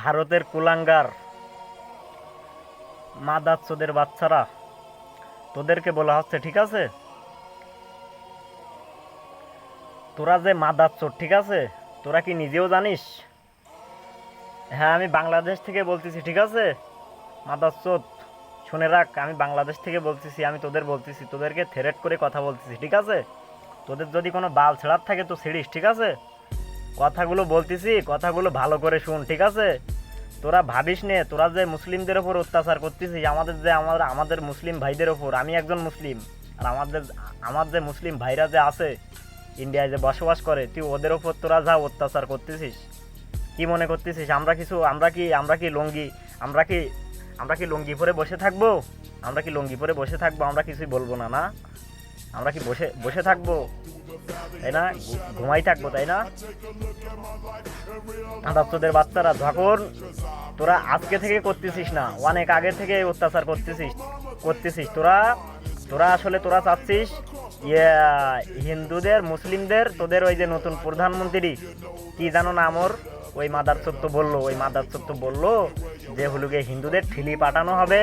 ভারতের কুলাঙ্গার মাদাচ্চোদের বাচ্চারা, তোদেরকে বলা হচ্ছে, ঠিক আছে, তোরা যে মাদাচ্চোদ, ঠিক আছে, তোরা কি নিজেও জানিস? হ্যাঁ, আমি বাংলাদেশ থেকে বলতেছি, ঠিক আছে মাদাচ্চোদ, শুনে রাখ, আমি বাংলাদেশ থেকে বলতেছি, আমি তোদের বলতেছি, তোদেরকে থ্রেট করে কথা বলতেছি, ঠিক আছে? তোদের যদি কোনো বাল ছেড়ার থাকে তো ছিড়িস, ঠিক আছে? কথাগুলো বলতেছি, কথাগুলো ভালো করে শুন, ঠিক আছে? তোরা ভাবিস নে, তোরা যে মুসলিমদের ওপর অত্যাচার করতেছিস, আমাদের যে আমাদের মুসলিম ভাইদের ওপর, আমি একজন মুসলিম, আর আমার যে মুসলিম ভাইরা যে আছে ইন্ডিয়ায় যে বসবাস করে, তুই ওদের ওপর তোরা যা অত্যাচার করতেছিস, কি মনে করতেছিস আমরা কি লুঙ্গি আমরা কি লুঙ্গি পরে বসে থাকবো? আমরা কি লুঙ্গি পরে বসে থাকবো? আমরা কিছুই বলবো না, না? আমরা কি বসে বসে থাকবো, তাই না? ঘুমাই থাকবো, তাই না? তোদের বাচ্চারা, যখন তোরা আজকে থেকে করতেছিস না, অনেক আগে থেকে অত্যাচার করতেছিস তোরা তোরা আসলে তোরা চাচ্ছিস হিন্দুদের, মুসলিমদের, তোদের ওই যে নতুন প্রধানমন্ত্রী কি জানো না আমর, ওই মাদারচোদ বললো যে হলুকে হিন্দুদের ঠিলি পাঠানো হবে,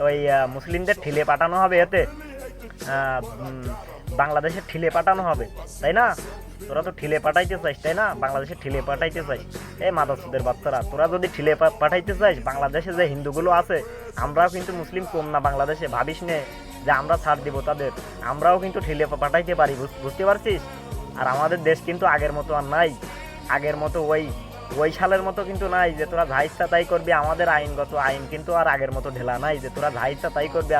ওই মুসলিমদের ঠিলে পাঠানো হবে, এতে বাংলাদেশের ঠিলে পাঠানো হবে, তাই না? তোরা তো ঠিলে পাঠাইতে চাইস, তাই না? বাংলাদেশে ঠিলে পাঠাইতে চাইস। এই মাদারচোদের বাচ্চারা, তোরা যদি ঠিলে পাঠাইতে চাইস, বাংলাদেশে যে হিন্দুগুলো আছে, আমরাও কিন্তু মুসলিম কম না বাংলাদেশে, ভাবিস নে যে আমরা ছাড় দিব তাদের, আমরাও কিন্তু ঠিলে পাঠাইতে পারি, বুঝতে পারছিস? আর আমাদের দেশ কিন্তু আগের মতো আর নাই, আগের মতো ওই সালের মতো কিন্তু নাই যে তোরা যা ইচ্ছা তাই করবি। আমাদের আইনগত আইন কিন্তু আর আগের মতো ঢেলা নাই যে তোরা যা ইচ্ছা তাই করবি,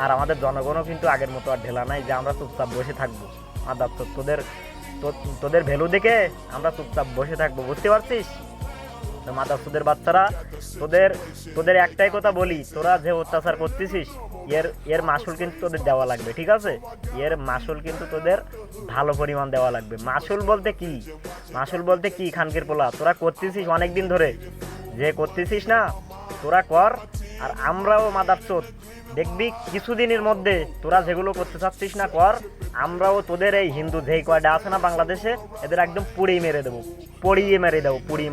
আর আমাদের জনগণও কিন্তু আগের মতো আর ঢেলা নাই যে আমরা চুপচাপ বসে থাকবো। তোদের ভ্যালু দেখে আমরা চুপচাপ বসে থাকবো, বুঝতে পারছিস? মাদারচোদের বাচ্চারা, তোদের একটাই কথা বলি, তোরা যে অত্যাচার করতেছিস, এর মাসুল কিন্তু তোদের দেওয়া লাগবে, ঠিক আছে? এর মাসুল কিন্তু তোদের ভালো পরিমাণ দেওয়া লাগবে। মাসুল বলতে কি খানকির পোলা, তোরা করতেছিস অনেকদিন ধরে, যে করতেছিস না, তোরা কর, আর আমরাও মাদারচোদ দেখবি কিছুদিনের মধ্যে তোরা যেগুলো করতে চাচ্ছিস না কর, আমরাও তোদের এই হিন্দু যেই কয়টা আছে না বাংলাদেশে, এদের একদম পুড়িয়ে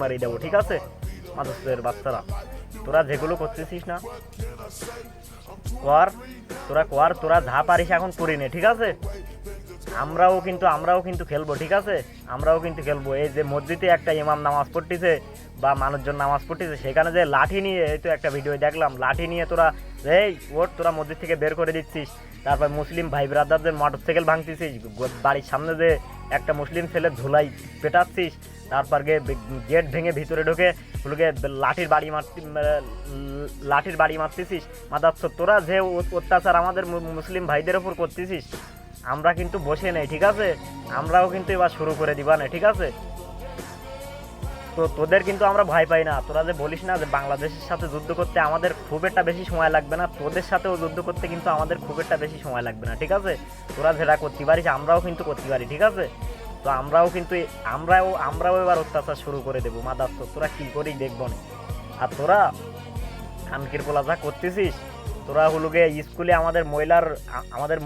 মারিয়ে দেবো, ঠিক আছে? মাদারচোদের বাচ্চারা, তোরা যেগুলো করতেছিস না কর, তোরা যা পারিস এখন করি নে, ঠিক আছে? আমরাও কিন্তু খেলবো, ঠিক আছে? আমরাও কিন্তু খেলবো। এই যে মসজিদে একটা ইমাম নামাজ পড়তেছে বা মানুষজন নামাজ পড়তেছে, সেখানে যে লাঠি নিয়ে, এই তো একটা ভিডিও দেখলাম, লাঠি নিয়ে তোরা তোরা মসজিদ থেকে বের করে দিচ্ছিস। তারপর মুসলিম ভাই ব্রাদারদের মোটরসাইকেল ভাঙতেছিস, বাড়ির সামনে যে একটা মুসলিম ছেলে ঝুলাই পেটাচ্ছিস, তারপর গেট ভেঙে ভিতরে ঢুকে লাঠির বাড়ি মারতেছিস। মাদারচোদ, তোরা যে অত্যাচার আমাদের মুসলিম ভাইদের ওপর করতেছিস, আমরা কিন্তু বসে নেই, ঠিক আছে? আমরাও কিন্তু এবার শুরু করে দিবা না, ঠিক আছে? তো তোদের কিন্তু আমরা ভয় পাই না। তোরা যে বলিস না যে বাংলাদেশের সাথে যুদ্ধ করতে আমাদের খুব একটা বেশি সময় লাগবে না, তোদের সাথেও যুদ্ধ করতে কিন্তু আমাদের খুব একটা বেশি সময় লাগবে না, ঠিক আছে? তোরা যেটা করতে পারিস আমরাও কিন্তু করতে পারি, ঠিক আছে? তো আমরাও এবার অত্যাচার শুরু করে দেবো। মাদারচোদ, তোরা কি করি দেখবো না। আর তোরা খানকির পোলা যা করতেছিস, তোরা হলুগে স্কুলে আমাদের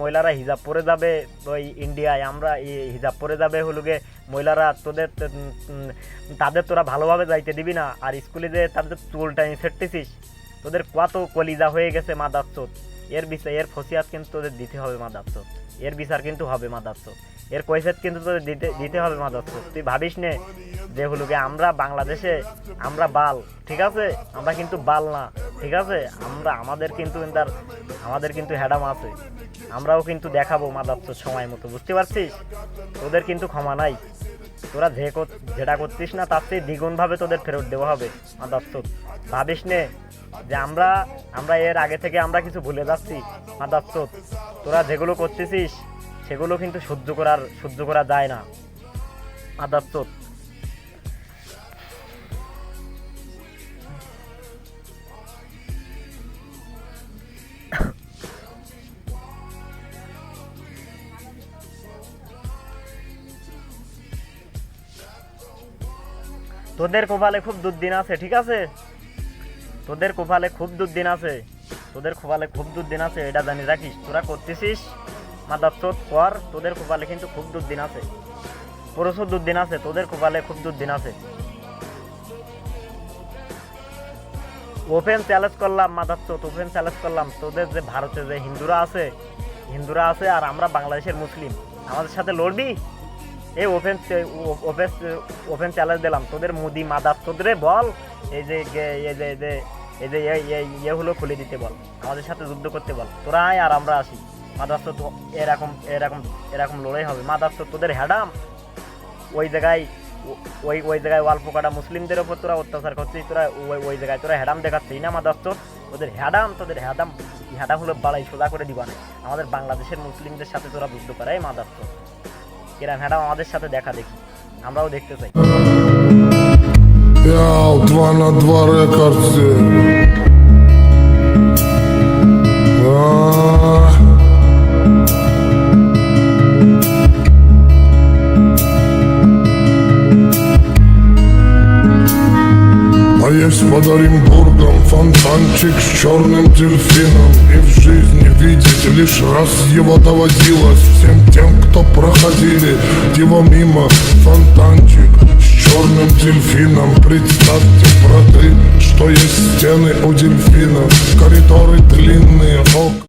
মহিলারা হিজাব পরে যাবে, ওই ইন্ডিয়ায় আমরা হিজাব পরে যাবে হলুগে মহিলারা, তাদের তোরা ভালোভাবে যাইতে দিবি না, আর স্কুলে যে তাদের চুল টাইম ছেড়তেছিস, তোদের কত কলিজা হয়ে গেছে মাদারচোদ। এর ফসিয়াত কিন্তু তোদের দিতে হবে মাদারচোদ, এর বিচার কিন্তু হবে মাদারচোদ, এর কৈফিয়ত কিন্তু তোদের দিতে হবে মাদারচোদ। তুই ভাবিস নে যে হলুগে আমরা বাংলাদেশে আমরা বাল, ঠিক আছে? আমরা কিন্তু বাল না, ঠিক আছে? আমাদের কিন্তু হ্যাডাম আছে, আমরাও কিন্তু দেখাবো মাদারচোদ সময় মতো, বুঝতে পারছিস? তোদের কিন্তু ক্ষমা নাই। তোরা যেটা করছিস না, তার চেয়ে দ্বিগুণ ভাবে তোদের ফেরত দেওয়া হবে মাদারচোদ। ভাবিস নে যে আমরা এর আগে থেকে আমরা কিছু ভুলে যাচ্ছি। মাদারচোদ, তোরা যেগুলো করতেছিস সেগুলো কিন্তু সহ্য করা যায় না মাদারচোদ। তোদের কপালে খুব দুর্দিন আছে, ঠিক আছে? তোদের কপালে খুব দুর্দিন আছে, এটা জানি রাখিস। তোরা করতেছিস মাদারচোদ কর, তোদের কপালে কিন্তু খুব দুর্দিন আছে, প্রচুর দুর্দিন আছে, তোদের কপালে খুব দুর্দিন আছে। ওপেন চ্যালেঞ্জ করলাম মাদারচোদ, ওপেন চ্যালেঞ্জ করলাম তোদের যে ভারতে যে হিন্দুরা আছে আর আমরা বাংলাদেশের মুসলিম, আমাদের সাথে লড়বি? এই ওপেন চ্যালেঞ্জ দিলাম তোদের মুদি মাদারচোদ রে, বল এই যে ইয়ে হলো খুলে দিতে বল, আমাদের সাথে যুদ্ধ করতে বল, তোরা আয় আর আমরা আসি। মাদারচোদ এরকম এরকম এরকম লড়াই হবে। মাদারচোদ তোদের হ্যাডাম ওই জায়গায় অল্প কাটা মুসলিমদের ওপর তোরা অত্যাচার করছিস, তোরা ওই জায়গায় তোরা হ্যাডাম দেখাচ্ছিস না মাদারচোদ? তোদের হ্যাডাম হলো বাড়াই সোজা করে দিবা না, আমাদের বাংলাদেশের মুসলিমদের সাথে তোরা যুদ্ধ করে। এই মাদারচোদ কিরাম হ্যাডাম আমাদের সাথে দেখা দেখি, আমরাও দেখতে চাই। Яу, 2 на 2 рекордсы. А есть под Оренбургом фонтанчик с черным дельфином. И в жизни видеть лишь раз его доводилось. Всем тем, кто проходили его мимо. Фонтанчик с черным дельфином. Представьте, браты, что есть стены у дельфина, коридоры длинные, окна.